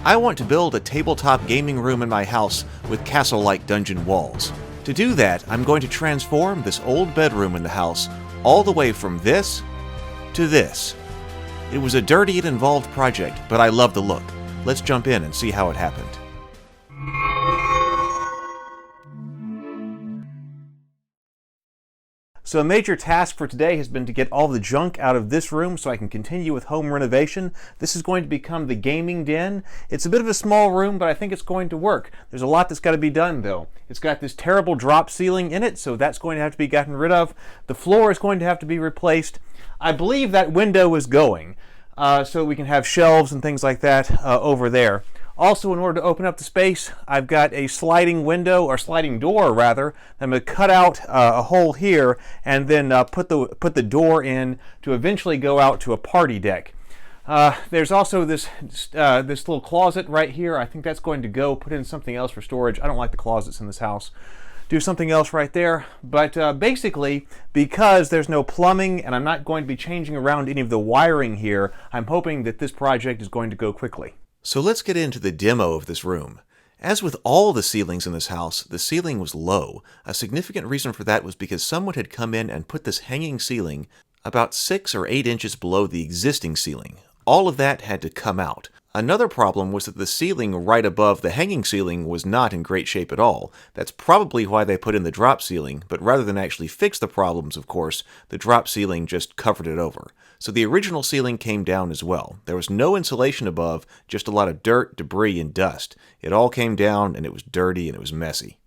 I want to build a tabletop gaming room in my house with castle-like dungeon walls. To do that, I'm going to transform this old bedroom in the house all the way from this to this. It was a dirty and involved project, but I love the look. Let's jump in and see how it happened. So a major task for today has been to get all the junk out of this room so I can continue with home renovation. This is going to become the gaming den. It's a bit of a small room, but I think it's going to work. There's a lot that's got to be done though. It's got this terrible drop ceiling in it, so that's going to have to be gotten rid of. The floor is going to have to be replaced. I believe that window is going, so we can have shelves and things like that over there. Also, in order to open up the space, I've got a sliding window, or sliding door rather. I'm going to cut out a hole here and then put the door in to eventually go out to a party deck. There's also this little closet right here. I think that's going to go. Put in something else for storage. I don't like the closets in this house. Do something else right there. But basically, because there's no plumbing and I'm not going to be changing around any of the wiring here, I'm hoping that this project is going to go quickly. So let's get into the demo of this room. As with all the ceilings in this house, the ceiling was low. A significant reason for that was because someone had come in and put this hanging ceiling about 6 or 8 inches below the existing ceiling. All of that had to come out. Another problem was that the ceiling right above the hanging ceiling was not in great shape at all. That's probably why they put in the drop ceiling, but rather than actually fix the problems, of course, the drop ceiling just covered it over. So the original ceiling came down as well. There was no insulation above, just a lot of dirt, debris, and dust. It all came down, and it was dirty, and it was messy.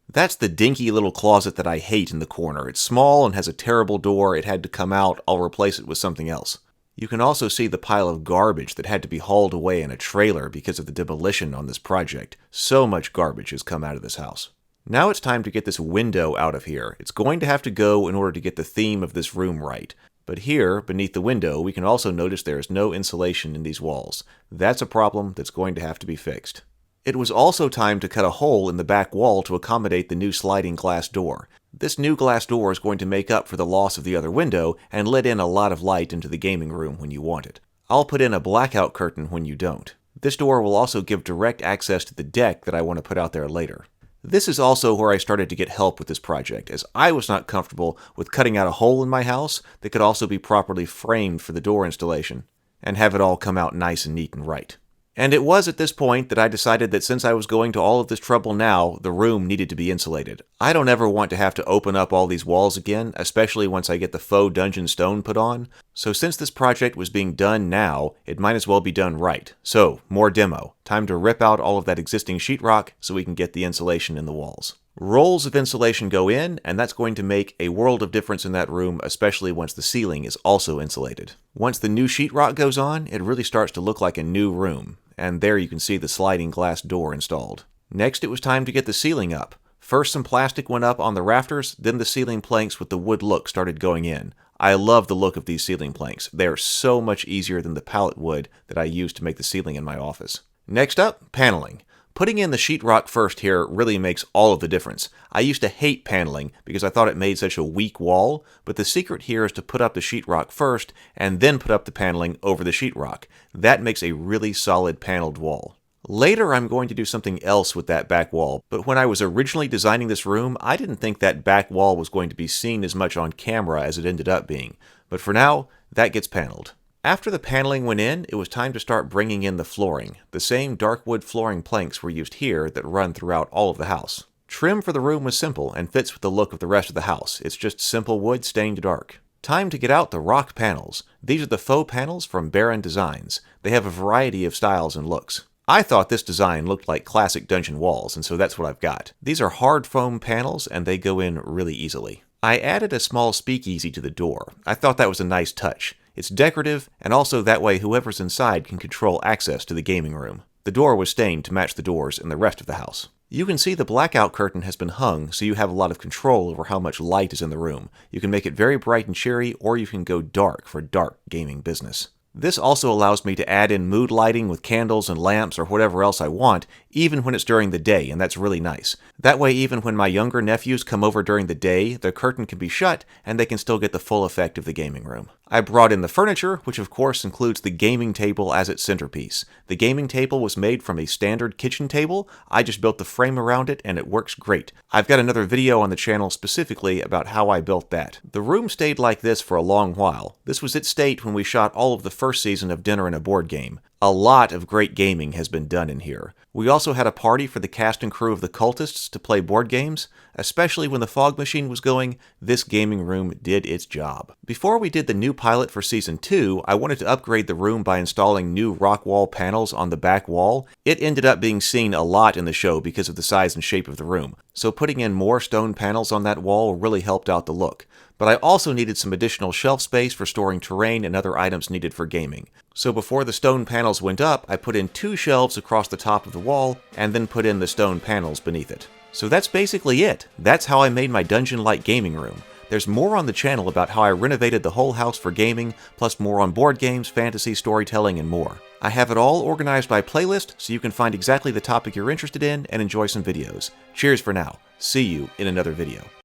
That's the dinky little closet that I hate in the corner. It's small and has a terrible door. It had to come out. I'll replace it with something else. You can also see the pile of garbage that had to be hauled away in a trailer because of the demolition on this project. So much garbage has come out of this house. Now it's time to get this window out of here. It's going to have to go in order to get the theme of this room right. But here, beneath the window, we can also notice there is no insulation in these walls. That's a problem that's going to have to be fixed. It was also time to cut a hole in the back wall to accommodate the new sliding glass door. This new glass door is going to make up for the loss of the other window and let in a lot of light into the gaming room when you want it. I'll put in a blackout curtain when you don't. This door will also give direct access to the deck that I want to put out there later. This is also where I started to get help with this project, as I was not comfortable with cutting out a hole in my house that could also be properly framed for the door installation, and have it all come out nice and neat and right. And it was at this point that I decided that since I was going to all of this trouble now, the room needed to be insulated. I don't ever want to have to open up all these walls again, especially once I get the faux dungeon stone put on. So since this project was being done now, it might as well be done right. So, more demo. Time to rip out all of that existing sheetrock so we can get the insulation in the walls. Rolls of insulation go in, and that's going to make a world of difference in that room, especially once the ceiling is also insulated. Once the new sheetrock goes on, it really starts to look like a new room. And there you can see the sliding glass door installed. Next, it was time to get the ceiling up. First, some plastic went up on the rafters, then the ceiling planks with the wood look started going in. I love the look of these ceiling planks. They are so much easier than the pallet wood that I use to make the ceiling in my office. Next up, paneling. Putting in the sheetrock first here really makes all of the difference. I used to hate paneling because I thought it made such a weak wall, but the secret here is to put up the sheetrock first and then put up the paneling over the sheetrock. That makes a really solid paneled wall. Later I'm going to do something else with that back wall, but when I was originally designing this room, I didn't think that back wall was going to be seen as much on camera as it ended up being. But for now, that gets paneled. After the paneling went in, it was time to start bringing in the flooring. The same dark wood flooring planks were used here that run throughout all of the house. Trim for the room was simple and fits with the look of the rest of the house. It's just simple wood stained dark. Time to get out the rock panels. These are the faux panels from Baron Designs. They have a variety of styles and looks. I thought this design looked like classic dungeon walls, and so that's what I've got. These are hard foam panels, and they go in really easily. I added a small speakeasy to the door. I thought that was a nice touch. It's decorative, and also that way whoever's inside can control access to the gaming room. The door was stained to match the doors in the rest of the house. You can see the blackout curtain has been hung, so you have a lot of control over how much light is in the room. You can make it very bright and cheery, or you can go dark for dark gaming business. This also allows me to add in mood lighting with candles and lamps or whatever else I want, even when it's during the day, and that's really nice. That way, even when my younger nephews come over during the day, the curtain can be shut, and they can still get the full effect of the gaming room. I brought in the furniture, which of course includes the gaming table as its centerpiece. The gaming table was made from a standard kitchen table. I just built the frame around it and it works great. I've got another video on the channel specifically about how I built that. The room stayed like this for a long while. This was its state when we shot all of the first season of Dinner and a Board Game. A lot of great gaming has been done in here. We also had a party for the cast and crew of the Cultists to play board games. Especially when the fog machine was going, this gaming room did its job. Before we did the new pilot for Season 2, I wanted to upgrade the room by installing new rock wall panels on the back wall. It ended up being seen a lot in the show because of the size and shape of the room, so putting in more stone panels on that wall really helped out the look. But I also needed some additional shelf space for storing terrain and other items needed for gaming. So before the stone panels went up, I put in 2 shelves across the top of the wall, and then put in the stone panels beneath it. So that's basically it. That's how I made my dungeon-like gaming room. There's more on the channel about how I renovated the whole house for gaming, plus more on board games, fantasy, storytelling, and more. I have it all organized by playlist, so you can find exactly the topic you're interested in and enjoy some videos. Cheers for now. See you in another video.